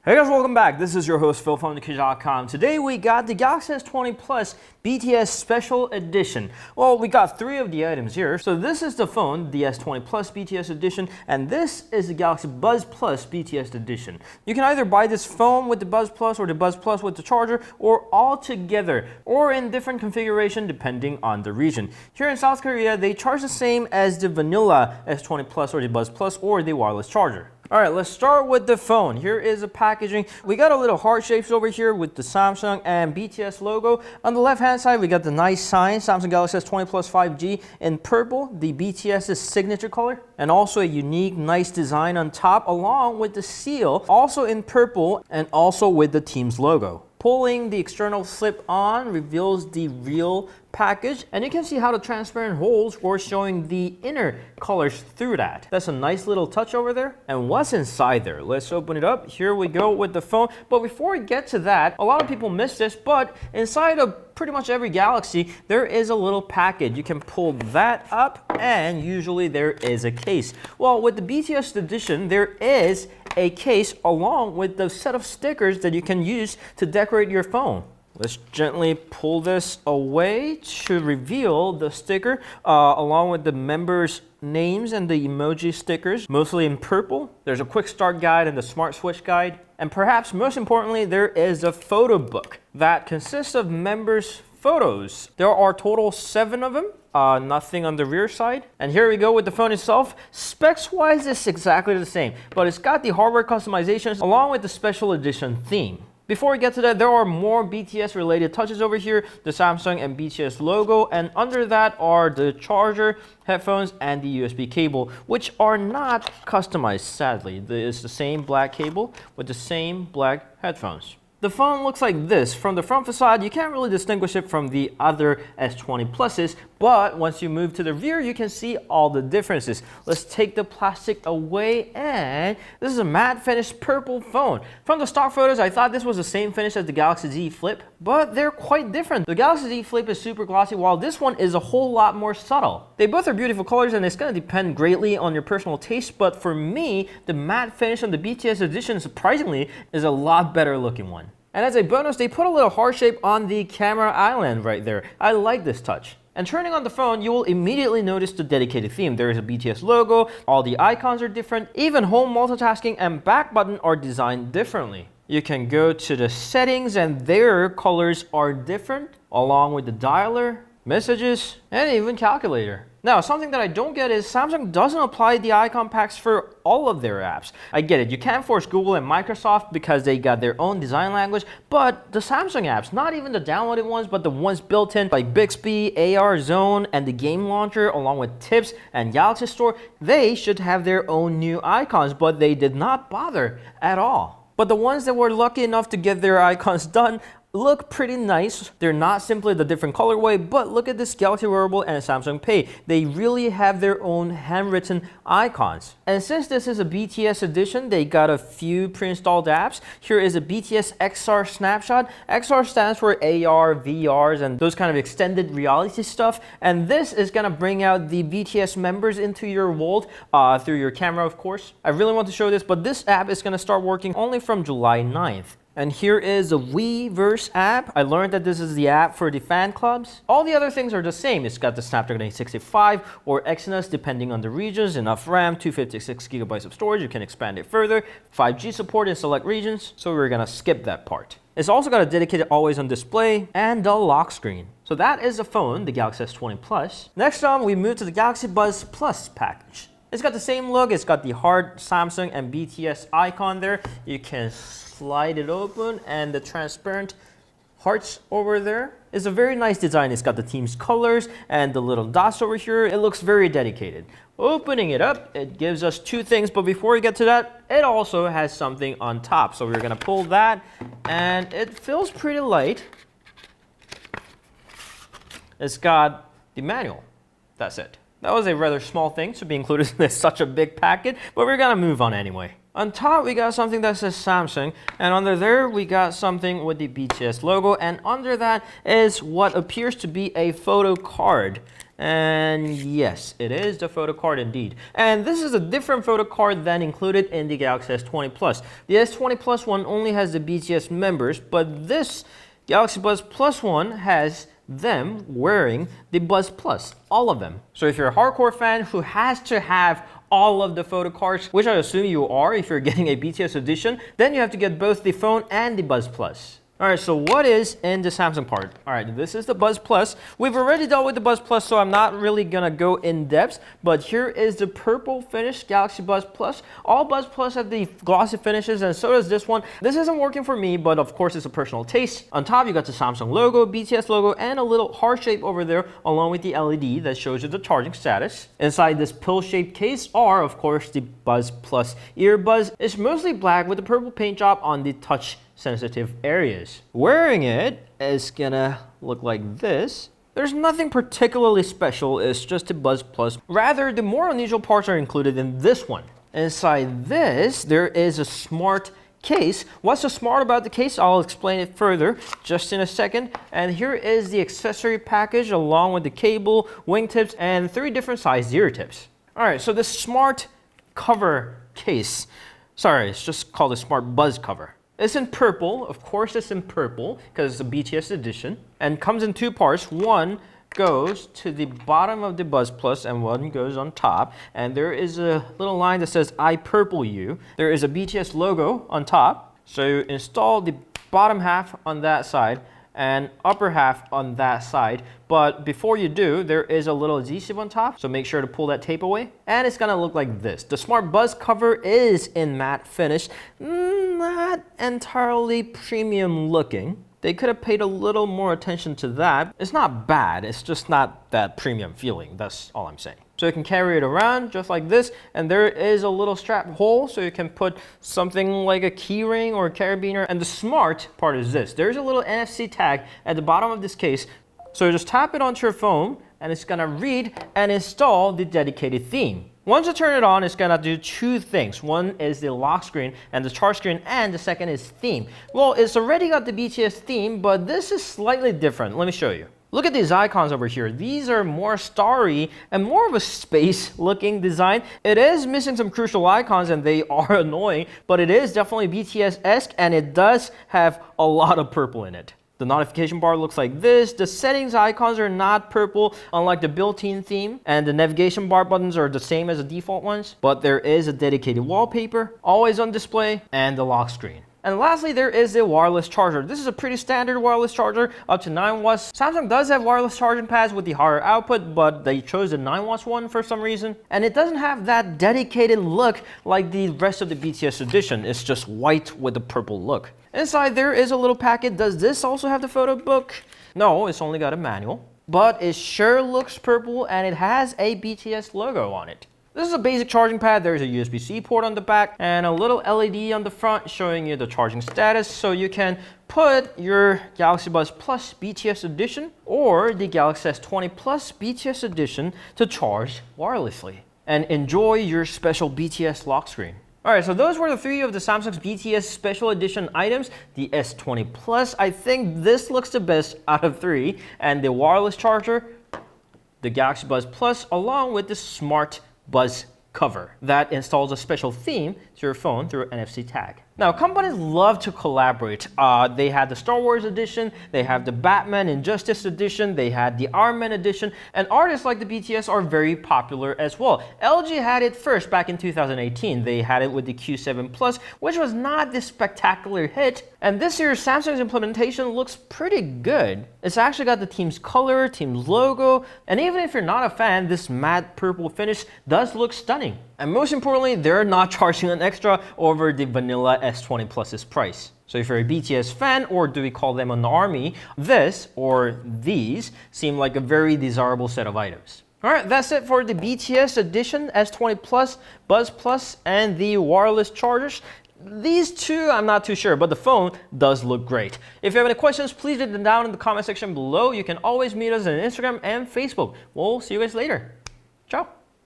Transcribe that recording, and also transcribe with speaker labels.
Speaker 1: Hey guys, welcome back. This is your host Phil from underKG.com. Today we got the Galaxy S20 Plus BTS Special Edition. Well, we got three of the items here. So this is the phone, the S20 Plus BTS Edition, and this is the Galaxy Buds Plus BTS Edition. You can either buy this phone with the Buds Plus or the Buds Plus with the charger, or all together, or in different configuration depending on the region. Here in South Korea, they charge the same as the vanilla S20 Plus or the Buds Plus or the wireless charger. All right, let's start with the phone. Here is the packaging. We got a little heart shapes over here with the Samsung and BTS logo. On the left-hand side, we got the nice sign, Samsung Galaxy S20 Plus 5G in purple, the BTS's signature color, and also a unique, nice design on top, along with the seal, also in purple, and also with the team's logo. Pulling the external slip on reveals the real package, and you can see how the transparent holes were showing the inner colors through that. That's a nice little touch over there. And what's inside there? Let's open it up. Here we go with the phone. But before we get to that, a lot of people miss this, but inside of pretty much every Galaxy, there is a little package. You can pull that up, and usually there is a case. Well, with the BTS Edition, there is a case along with the set of stickers that you can use to decorate your phone. Let's gently pull this away to reveal the sticker along with the members' names and the emoji stickers, mostly in purple. There's a quick start guide and the smart switch guide. And perhaps most importantly, there is a photo book that consists of members' photos. There are total 7 of them. Nothing on the rear side. And here we go with the phone itself. Specs wise, it's exactly the same, but it's got the hardware customizations along with the special edition theme. Before we get to that, there are more BTS related touches over here, the Samsung and BTS logo, and under that are the charger, headphones, and the USB cable, which are not customized, sadly. It's the same black cable with the same black headphones. The phone looks like this. From the front facade, you can't really distinguish it from the other S20 Pluses, but once you move to the rear, you can see all the differences. Let's take the plastic away, and this is a matte finish purple phone. From the stock photos, I thought this was the same finish as the Galaxy Z Flip, but they're quite different. The Galaxy Z Flip is super glossy, while this one is a whole lot more subtle. They both are beautiful colors, and it's going to depend greatly on your personal taste, but for me, the matte finish on the BTS Edition, surprisingly, is a lot better looking one. And as a bonus, they put a little heart shape on the camera island right there. I like this touch. And turning on the phone, you will immediately notice the dedicated theme. There is a BTS logo, all the icons are different, even home, multitasking, and back button are designed differently. You can go to the settings and their colors are different, along with the dialer, messages, and even calculator. Now, something that I don't get is Samsung doesn't apply the icon packs for all of their apps. I get it, you can't force Google and Microsoft because they got their own design language, but the Samsung apps, not even the downloaded ones, but the ones built in like Bixby, AR Zone, and the game launcher, along with Tips and Galaxy Store, they should have their own new icons, but they did not bother at all. But the ones that were lucky enough to get their icons done look pretty nice. They're not simply the different colorway, but look at this Galaxy Wearable and Samsung Pay. They really have their own handwritten icons. And since this is a BTS edition, they got a few pre-installed apps. Here is a BTS XR Snapshot. XR stands for AR, VRs, and those kind of extended reality stuff. And this is gonna bring out the BTS members into your world through your camera, of course. I really want to show this, but this app is gonna start working only from July 9th. And here is the Weverse app. I learned that this is the app for the fan clubs. All the other things are the same. It's got the Snapdragon 865 or Exynos depending on the regions, enough RAM, 256 gigabytes of storage. You can expand it further. 5G support in select regions, so we're gonna skip that part. It's also got a dedicated always-on display and a lock screen. So that is the phone, the Galaxy S20 Plus. Next on, we move to the Galaxy Buds Plus package. It's got the same look. It's got the hard Samsung and BTS icon there. You can slide it open, and the transparent hearts over there is a very nice design. It's got the team's colors and the little dots over here. It looks very dedicated. Opening it up, it gives us 2 things, but before we get to that, it also has something on top. So we're gonna pull that, and it feels pretty light. It's got the manual. That's it. That was a rather small thing to be included in such a big packet, but we're gonna move on anyway. On top, we got something that says Samsung, and under there, we got something with the BTS logo, and under that is what appears to be a photo card. And yes, it is the photo card indeed. And this is a different photo card than included in the Galaxy S20 Plus. The S20 Plus one only has the BTS members, but this Galaxy Buds Plus one has them wearing the Buds Plus, all of them. So if you're a hardcore fan who has to have all of the photo cards, which I assume you are if you're getting a BTS edition, then you have to get both the phone and the Buds Plus. Alright, so what is in the Samsung part? Alright, this is the Buds Plus. We've already dealt with the Buds Plus, so I'm not really gonna go in depth, but here is the purple finish Galaxy Buds Plus. All Buds Plus have the glossy finishes, and so does this one. This isn't working for me, but of course it's a personal taste. On top, you got the Samsung logo, BTS logo, and a little heart shape over there, along with the LED that shows you the charging status. Inside this pill-shaped case are, of course, the Buds Plus earbuds. It's mostly black with the purple paint job on the touch sensitive areas. Wearing it is gonna look like this. There's nothing particularly special, it's just a Buds Plus. Rather, the more unusual parts are included in this one. Inside this, there is a smart case. What's so smart about the case? I'll explain it further just in a second. And here is the accessory package along with the cable, wingtips, and 3 different sized ear tips. Alright, so the smart cover case. Sorry, it's just called a smart Buds cover. It's in purple, of course it's in purple because it's a BTS edition, and comes in 2 parts. One goes to the bottom of the Buds Plus and one goes on top, and there is a little line that says I purple you. There is a BTS logo on top, so you install the bottom half on that side and upper half on that side, but before you do, there is a little adhesive on top, so make sure to pull that tape away, and it's gonna look like this. The Smart Buds cover is in matte finish, not entirely premium looking. They could have paid a little more attention to that. It's not bad, it's just not that premium feeling, that's all I'm saying. So you can carry it around just like this, and there is a little strap hole so you can put something like a key ring or a carabiner. And the smart part is this. There's a little NFC tag at the bottom of this case. So you just tap it onto your phone and it's gonna read and install the dedicated theme. Once you turn it on, it's gonna do 2 things. One is the lock screen and the charge screen, and the second is theme. Well, it's already got the BTS theme, but this is slightly different. Let me show you. Look at these icons over here. These are more starry and more of a space looking design. It is missing some crucial icons and they are annoying, but it is definitely BTS-esque and it does have a lot of purple in it. The notification bar looks like this. The settings icons are not purple, unlike the built-in theme. And the navigation bar buttons are the same as the default ones, but there is a dedicated wallpaper, always on display, and the lock screen. And lastly, there is a wireless charger. This is a pretty standard wireless charger, up to 9 watts. Samsung does have wireless charging pads with the higher output, but they chose the 9 watts one for some reason. And it doesn't have that dedicated look like the rest of the BTS edition. It's just white with a purple look. Inside there is a little packet. Does this also have the photo book? No, it's only got a manual. But it sure looks purple and it has a BTS logo on it. This is a basic charging pad. There's a USB-C port on the back and a little LED on the front showing you the charging status, so you can put your Galaxy Buds Plus BTS Edition or the Galaxy S20 Plus BTS Edition to charge wirelessly and enjoy your special BTS lock screen. Alright, so those were the 3 of the Samsung's BTS Special Edition items. The S20 Plus, I think this looks the best out of 3, and the wireless charger, the Galaxy Buds Plus, along with the Smart Buds cover that installs a special theme to your phone through an NFC tag. Now, companies love to collaborate. They had the Star Wars edition, they have the Batman Injustice edition, they had the Iron Man edition, and artists like the BTS are very popular as well. LG had it first back in 2018. They had it with the Q7 Plus, which was not this spectacular hit. And this year, Samsung's implementation looks pretty good. It's actually got the team's color, team's logo, and even if you're not a fan, this matte purple finish does look stunning. And most importantly, they're not charging an extra over the vanilla S20 Plus's price. So if you're a BTS fan, or do we call them an army, this or these seem like a very desirable set of items. Alright, that's it for the BTS Edition S20 Plus, Buds Plus, and the wireless chargers. These 2, I'm not too sure, but the phone does look great. If you have any questions, please leave them down in the comment section below. You can always meet us on Instagram and Facebook. We'll see you guys later. Ciao.